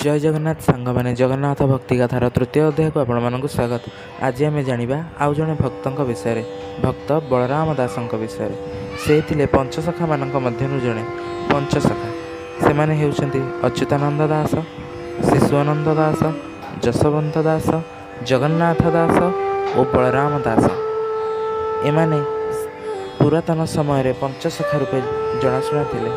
जय जगन्नाथ सांग मैंने जगन्नाथ भक्ति कथार तृतीय अध्याय को आपण स्वागत। आज आम जाना आउ जड़े भक्त विषय भक्त बलराम दास विषय से थिले पंचसखा मान मध्यरु जड़े पंचसखा से माने हेउछंती अच्युतानंद दास, शिशुआनंद दास, जशवंत दास, जगन्नाथ दास और बलराम दास। एमाने पुरातन समय पंचसखा रूपे जनाशुना थिले।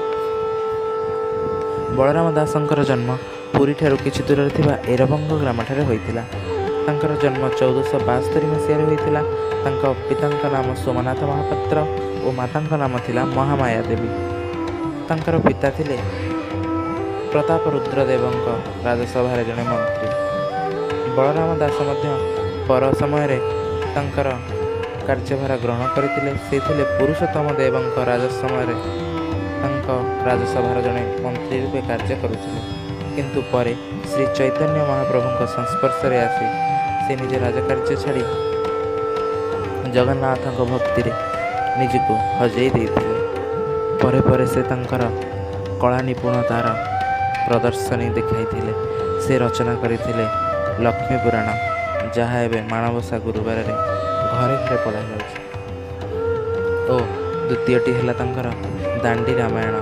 बलराम दासंकर जन्म पुरी ठारू किछि दूर थिबा एरबंग ग्राम ठारे होइतिला। तांकर जन्म 1472 मसीह होइतिला। तांका पितांका नाम सोमनाथ महापात्र और मातांका नाम थिला महामाया देवी। तांकर पिता थिले प्रताप रुद्रदेवंक राजसभा जड़े मंत्री। बलराम दास मध्य पर समय तांकर कार्यभार ग्रहण करथिले। से थिले पुरुषोत्तम देवंक राजसमय राजसभा जड़े मंत्री रूपे कार्य करुथिले। किंतु परे श्री चैतन्य महाप्रभु संस्पर्श रे आसी से निज राजकार्य छाड़ी जगन्नाथ भक्ति निजको हजई देथिले। परे परे से तांकर कला निपुणतार प्रदर्शनी देखाइथिले। से रचना करथिले लक्ष्मी पुराण, जहाँ एवं माणबसा गुरुवार घरे घरे पढ़ा जाउछि। ओ द्वितीयटी है तांकर दांडी रामायण।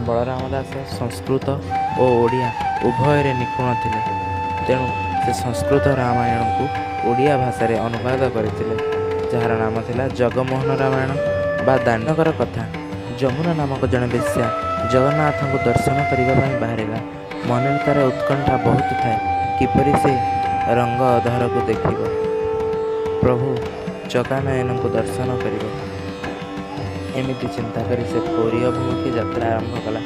बलराम दास संस्कृत और ओडिया उभय निपुण थिले। तेणु से संस्कृत रामायण को ओडिया भाषा रे अनुवाद करथिले, जार नाम थिला जगमोहन रामायण बा दानकर कथा। जमुना नामक जड़े बेश्या जगन्नाथ को दर्शन करने बाहरिला। मन तार उत्कंठा बहुत थाए किपरि से रंग अधर को देखिब, प्रभु जगानयन को दर्शन करिब। एमिति चिंता करी से पुरी अभिमुखी यात्रा आरंभ कला।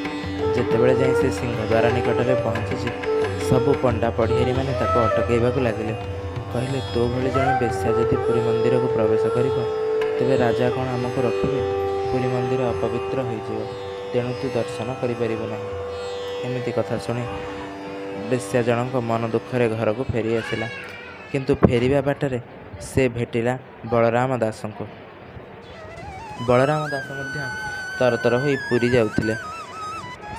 जेतेबेले जाई से सिंहद्वार निकट में पहुँची सबु पंडा पढ़ियारी मैंने ताको अटकैबा लगिले। कहले, तो भली जड़े बेश्या जदि पुरी मंदिर को प्रवेश करिब तेबे राजा कौन आमको रखिबे? पुरी मंदिर अपवित्र होइजिव, तेणु तू दर्शन करिपारिबु नाही। एमिति कथा शुणी बेश्या जनक मन दुखरे घर को फेरी आसिला। किंतु फेरिबा बाटरे से भेटिला बलराम दास को। बलराम दास मध्य तरतर होई पुरी जाउथिले।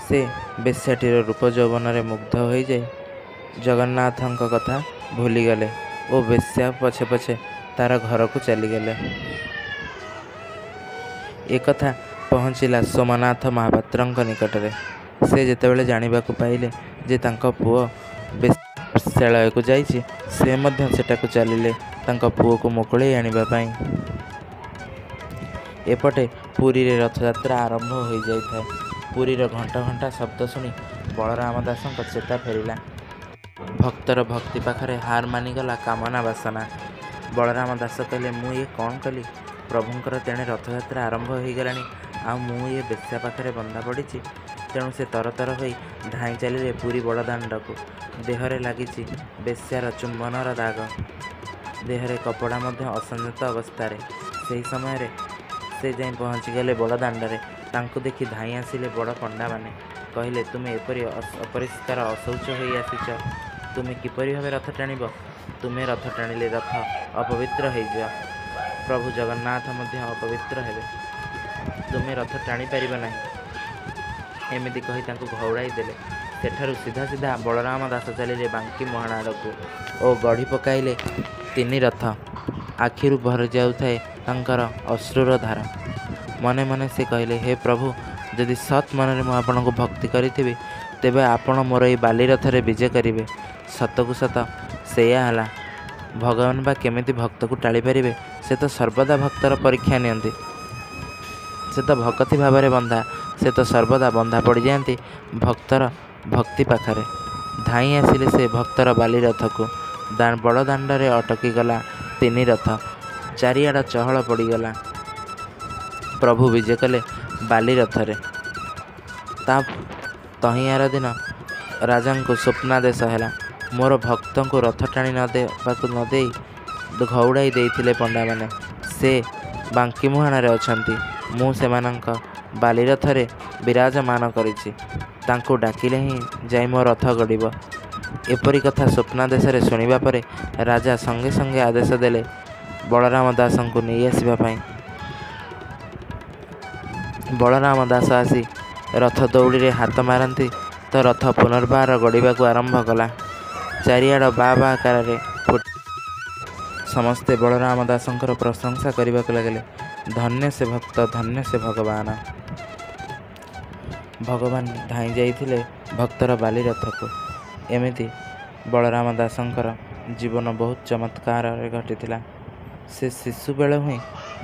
से बेश्याटीर रूप यौवन में मुग्ध हो जाए जगन्नाथ कथा भूलीगले और बेश्या पछे पछे तार घर को चलीगले। एक कथा पहुँचला सोमनाथ महापात्र निकट में। से जेतेबेले जानिबा को पाइले जे तांको पुओ बेश्यालय को जाइछि, से मध्य सेटाको चलिले तांको पुओ को मोकळे आनिबा पई। एपटे पुरी रे रथयात्रा आरंभ हो जाए। पुरीर घंटा घंटा शब्द शुणी बलराम दास चेता फेरिला। भक्तर भक्ति पाखरे हार मानिगला कामना बासना। बलराम दास कहले, मु ये कौन कली? प्रभुंकर तेणे रथयात्रा आरंभ हो गलानी, आ मु ये बेश्या पाखरे बंधा पड़ी। तेणु से तरतर हो धाई चलिले पुरी बड़दाण्ड को। देहरे लागिछि बेश्यार चुंबनर दाग, देहरे कपड़ा मध्य असंयत अवस्था। से समय से जाई पहुँची गले बड़दाण्ड। तांको देखि धाई आसिले बड़ पंडा माने। कहले, तुमे एपरि अपरिष्कार अशौच होई आसिछ, तुमे किपरि भावे रथ टाणिब? तुमे रथ टाणिले रथ अपवित्र होइजा, प्रभु जगन्नाथ मध्य अपवित्र हेबे, तुमे रथ टाणी पारिब नाही। एमिति कहि तांको घौड़ाई देले। सेठारु सीधा सीधा बलराम दास चलिले बांकी मुहाण आड़कू और गढ़ी पकाइले 3 रथ। आखिरु भर जाउथाए तांकर अश्रुर धारा। मने मने से कहले, हे प्रभु, यदि सत मन में आपण को भक्ति करी तेबे आपण मोर ये बाली रथरे विजय करिवे। सतकु सत सेया हला। भगवान बा केमिति भक्त को टाली पारिबे? से तो सर्वदा भक्तर परीक्षा नियंती। से तो भक्ति भाव में बंधा, से तो सर्वदा बंधा पड़ जाती भक्तर भक्ति पाखरे। धाई आसिले से भक्तर बाली रथ को। बड़ दाण्डरे अटकी गला 3 रथ। चारिआड़ चहल पड़गला। प्रभु विजय कले बाली रथरे। तहियार दिन राजा को स्वप्नादेश है, मोर भक्त को रथ टाणी न दे घौड़ाई देइथिले पंडा माने। से बांकी मुहाण अछंती, मु सेमानंक बाली रथरे विराजमान करिछि। तांको डाकिले ही जाई मो रथ गड़िब। एपरी कथा स्वप्नादेश शुणिबा परे राजा संगे संगे आदेश देले बलराम दास को नहीं आसवा पाई। बलराम दास आसी रथ दौड़ी हाथ मारती ତ ରଥ ପୁନର୍ବାର ଗଡ଼ିବାକୁ ଆରମ୍ଭ କଲା। ଚାରିଆଡ଼ ବା ବା ଆକାରରେ ସମସ୍ତେ ବଳରାମ ଦାସଙ୍କର ପ୍ରଶଂସା କରିବାକୁ ଲାଗିଲେ। ଧନ୍ୟ ସେ ଭକ୍ତ, ଧନ୍ୟ ସେ ଭଗବାନ। ଭଗବାନ ଧାଇଁ ଯାଇଥିଲେ ଭକ୍ତର ବାଲି ରଥକୁ। ଏମିତି ବଳରାମ ଦାସଙ୍କର ଜୀବନ ବହୁତ ଚମତ୍କାରରେ ଘଟିଥିଲା। ସେ ଶିଶୁବେଳୁ ହିଁ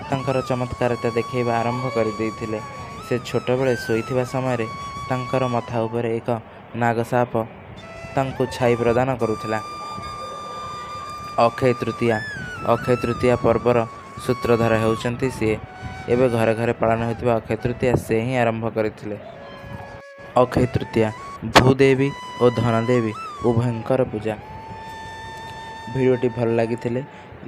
ତାଙ୍କର ଚମତ୍କାରତା ଦେଖାଇବା ଆରମ୍ଭ କରିଦେଇଥିଲେ। ସେ ଛୋଟବେଳେ ଶୋଇଥିବା ସମୟରେ ତାଙ୍କର ମଥା ଉପରେ ଏକ ନାଗସାପ ତାଙ୍କୁ ଛାଇ ପ୍ରଦାନ କରୁଥିଲା। ଅକ୍ଷୟ ତୃତୀୟା ପର୍ବର ସୂତ୍ରଧର ହେଉଛନ୍ତି ସିଏ। ଏବେ ଘରେ ଘରେ ପାଳନ ହେଉଥିବା ଅକ୍ଷୟ ତୃତୀୟା ସେ ହିଁ ଆରମ୍ଭ କରିଥିଲେ। ଅକ୍ଷୟ ତୃତୀୟା ଭୂଦେବୀ ଓ ଧନଦେବୀ ଉଭୟଙ୍କର ପୂଜା। ଭିଡ଼ିଓଟି ଭଲ ଲାଗିଥିଲେ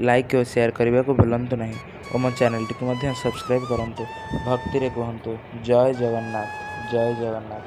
ଲାଇକ୍ ଓ ସେୟାର କରିବାକୁ ଭୁଲନ୍ତୁ ନାହିଁ ଓ ମୋ ଚ୍ୟାନେଲଟିକୁ ମଧ୍ୟ ସବସ୍କ୍ରାଇବ୍ କରନ୍ତୁ। ଭକ୍ତିରେ କୁହନ୍ତୁ ଜୟ ଜଗନ୍ନାଥ, ଜୟ ଜଗନ୍ନାଥ।